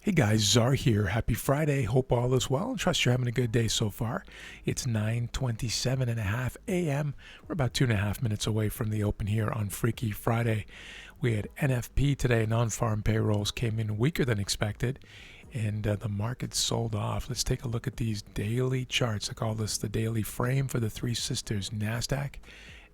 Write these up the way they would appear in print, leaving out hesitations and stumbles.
Hey guys, Czar here. Happy Friday. Hope all is well. Trust you're having a good day so far. It's 9:27 a.m. We're about 2.5 minutes away from the open here on Freaky Friday. We had NFP today. Non-farm payrolls came in weaker than expected, and the market sold off. Let's take a look at these daily charts. I call this the daily frame for the three sisters, NASDAQ,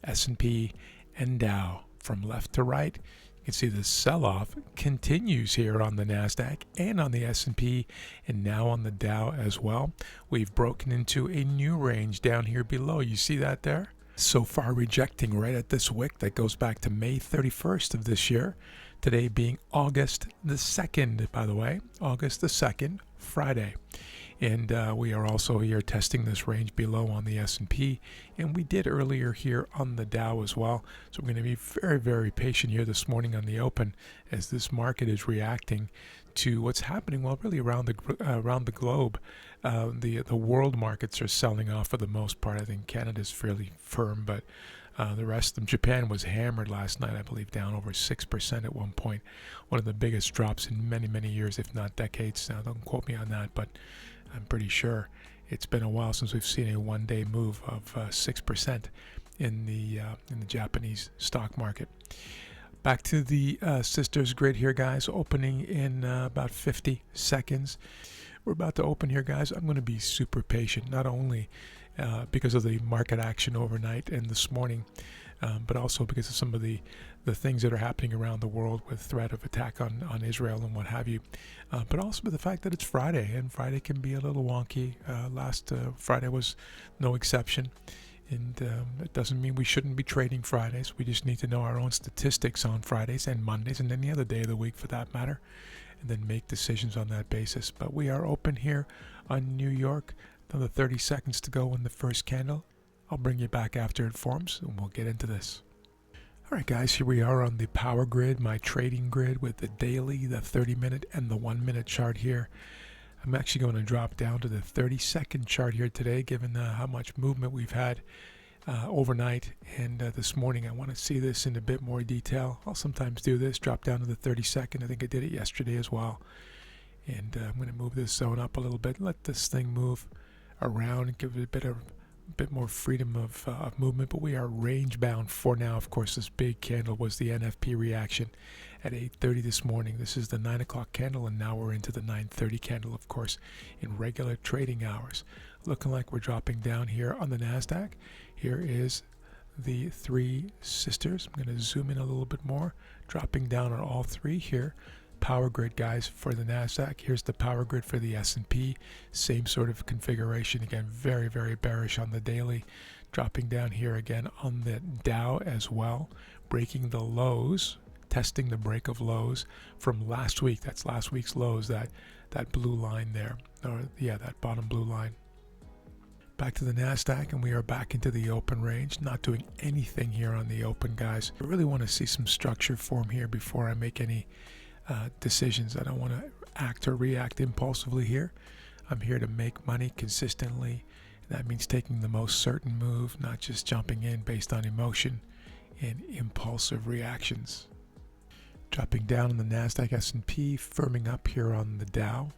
S&P, and Dow. From left to right, you can see the sell-off continues here on the NASDAQ and on the S&P and now on the Dow as well. We've broken into a new range down here below. You see that there? So far rejecting right at this wick that goes back to May 31st of this year. Today being August the 2nd, by the way. August the 2nd, Friday. And we are also here testing this range below on the S&P, and we did earlier here on the Dow as well. So we're going to be very, very patient here this morning on the open as this market is reacting to what's happening, well, really around the globe. The world markets are selling off for the most part. I think Canada's fairly firm, but the rest of them, Japan was hammered last night, I believe, down over 6% at one point. One of the biggest drops in many, many years, if not decades. Now, don't quote me on that, but I'm pretty sure it's been a while since we've seen a one-day move of 6% in the Japanese stock market. Back to the sisters grid here, guys, opening in about 50 seconds. We're about to open here, guys. I'm going to be super patient, not only because of the market action overnight and this morning, but also because of some of the things that are happening around the world with threat of attack on Israel and what have you, but also with the fact that it's Friday, and Friday can be a little wonky. Last Friday was no exception, and it doesn't mean we shouldn't be trading Fridays. We just need to know our own statistics on Fridays and Mondays and any other day of the week for that matter, and then make decisions on that basis. But we are open here on New York. Another 30 seconds to go in the first candle. I'll bring you back after it forms, and we'll get into this. All right, guys, here we are on the power grid, my trading grid with the daily, the 30-minute, and the 1-minute chart here. I'm actually going to drop down to the 30-second chart here today, given how much movement we've had overnight and this morning. I want to see this in a bit more detail. I'll sometimes do this, drop down to the 30-second. I think I did it yesterday as well. And I'm going to move this zone up a little bit, let this thing move around and give it a bit more freedom of movement, but we are range bound for now. Of course, this big candle was the NFP reaction at 8:30 this morning. This is the 9 o'clock candle, and now we're into the 9:30 candle, of course, in regular trading hours. Looking like we're dropping down here on the NASDAQ. Here is the three sisters. I'm going to zoom in a little bit more, dropping down on all three here. Power grid, guys, for the NASDAQ. Here's the power grid for the S&P. Same sort of configuration. Again, very, very bearish on the daily. Dropping down here again on the Dow as well. Breaking the lows, testing the break of lows from last week. That's last week's lows, that blue line there. Or, yeah, that bottom blue line. Back to the NASDAQ, and we are back into the open range. Not doing anything here on the open, guys. I really want to see some structure form here before I make any decisions. I don't want to act or react impulsively here. I'm here to make money consistently. That means taking the most certain move, not just jumping in based on emotion and impulsive reactions. Dropping down on the NASDAQ, S&P, firming up here on the Dow.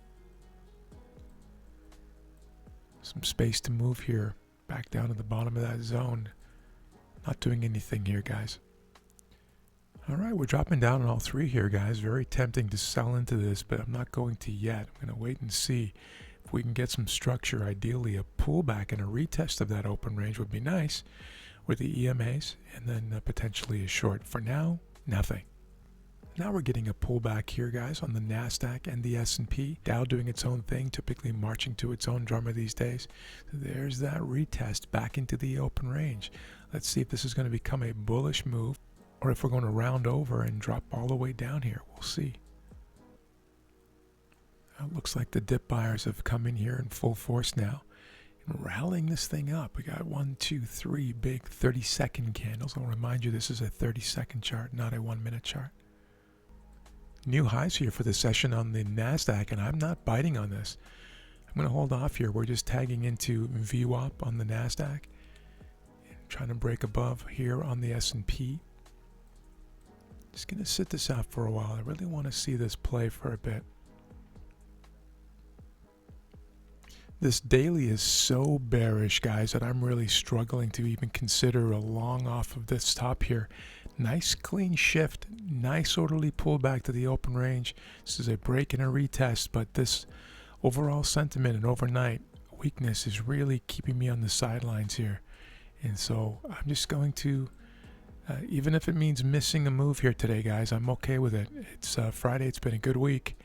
Some space to move here, back down to the bottom of that zone. Not doing anything here, guys. All right, we're dropping down on all three here, guys. Very tempting to sell into this, but I'm not going to yet. I'm going to wait and see if we can get some structure. Ideally, a pullback and a retest of that open range would be nice with the EMAs, and then potentially a short. For now, nothing. Now we're getting a pullback here, guys, on the NASDAQ and the S&P. Dow doing its own thing, typically marching to its own drummer these days. There's that retest back into the open range. Let's see if this is going to become a bullish move, or if we're going to round over and drop all the way down here. We'll see. It looks like the dip buyers have come in here in full force now and rallying this thing up. We got 1, 2, 3 big 30-second candles. I'll remind you, this is a 30-second chart, not a 1-minute chart. New highs here for the session on the NASDAQ, and I'm not biting on this. I'm going to hold off here. We're just tagging into vwap on the NASDAQ and trying to break above here on the S&P. Just going to sit this out for a while. I really want to see this play for a bit. This daily is so bearish, guys, that I'm really struggling to even consider a long off of this top here. Nice clean shift, nice orderly pullback to the open range. This is a break and a retest, but this overall sentiment and overnight weakness is really keeping me on the sidelines here. And so I'm just going to, even if it means missing a move here today, guys, I'm okay with it. It's Friday, it's been a good week,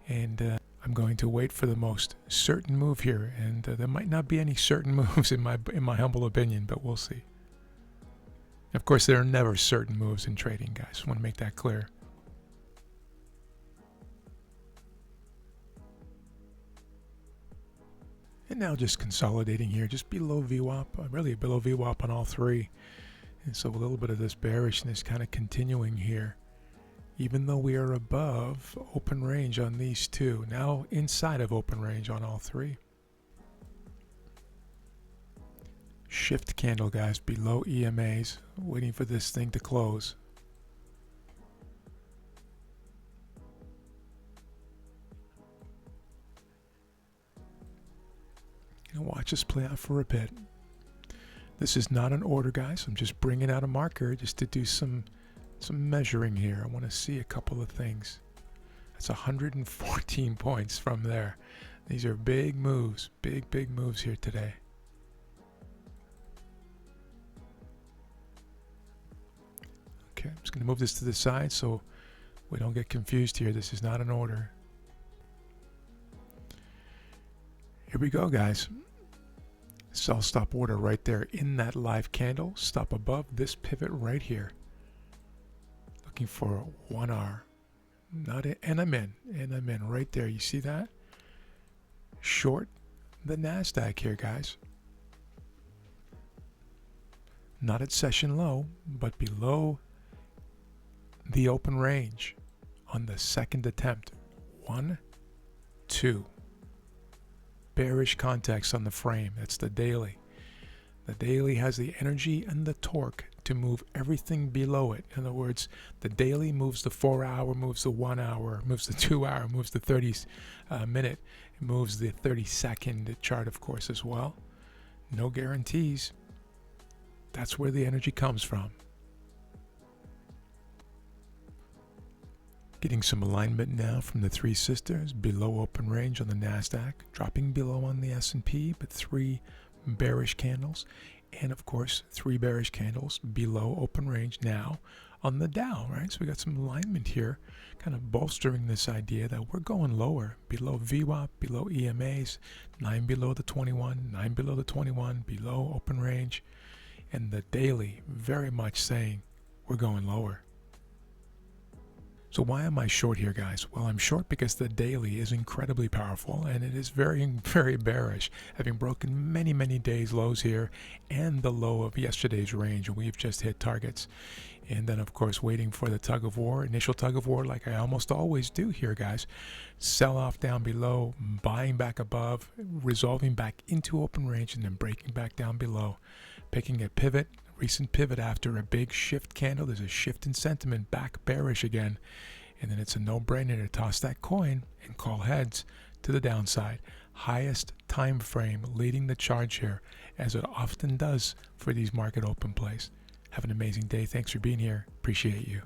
and I'm going to wait for the most certain move here, and there might not be any certain moves in my humble opinion, but we'll see. Of course, there are never certain moves in trading, guys. I want to make that clear. And now just consolidating here, just below VWAP, really below VWAP on all three. And so a little bit of this bearishness kind of continuing here. Even though we are above open range on these two, now inside of open range on all three. Shift candle, guys, below EMAs, waiting for this thing to close. And watch this play out for a bit. This is not an order, guys. I'm just bringing out a marker just to do some measuring here. I want to see a couple of things. That's 114 points from there. These are big moves, big moves here today. Okay, I'm just going to move this to the side so we don't get confused here. This is not an order. Here we go, guys. Sell stop order right there in that live candle. Stop above this pivot right here. Looking for 1R. Not it, and I'm in right there. You see that? Short the NASDAQ here, guys. Not at session low, but below the open range on the second attempt. 1, 2. Bearish context on the frame. That's the daily. The daily has the energy and the torque to move everything below it. In other words, the daily moves the 4-hour, moves the 1 hour, moves the 2 hour, moves the 30 minute, it moves the 30-second chart, of course, as well. No guarantees. That's where the energy comes from. Getting some alignment now from the three sisters, below open range on the NASDAQ, dropping below on the S&P, but 3 bearish candles, and of course 3 bearish candles below open range now on the Dow, right? So we got some alignment here, kind of bolstering this idea that we're going lower, below VWAP, below EMAs, 9 below the 21, 9 below the 21, below open range, and the daily very much saying we're going lower. So why am I short here, guys? Well, I'm short because the daily is incredibly powerful and it is very bearish, having broken many days lows here and the low of yesterday's range. We've just hit targets. And then, of course, waiting for the tug of war, initial tug of war, like I almost always do here, guys. Sell off down below, buying back above, resolving back into open range, and then breaking back down below. Picking a pivot, recent pivot after a big shift candle. There's a shift in sentiment, back bearish again. And then it's a no-brainer to toss that coin and call heads to the downside. Highest time frame leading the charge here, as it often does for these market open plays. Have an amazing day. Thanks for being here. Appreciate you.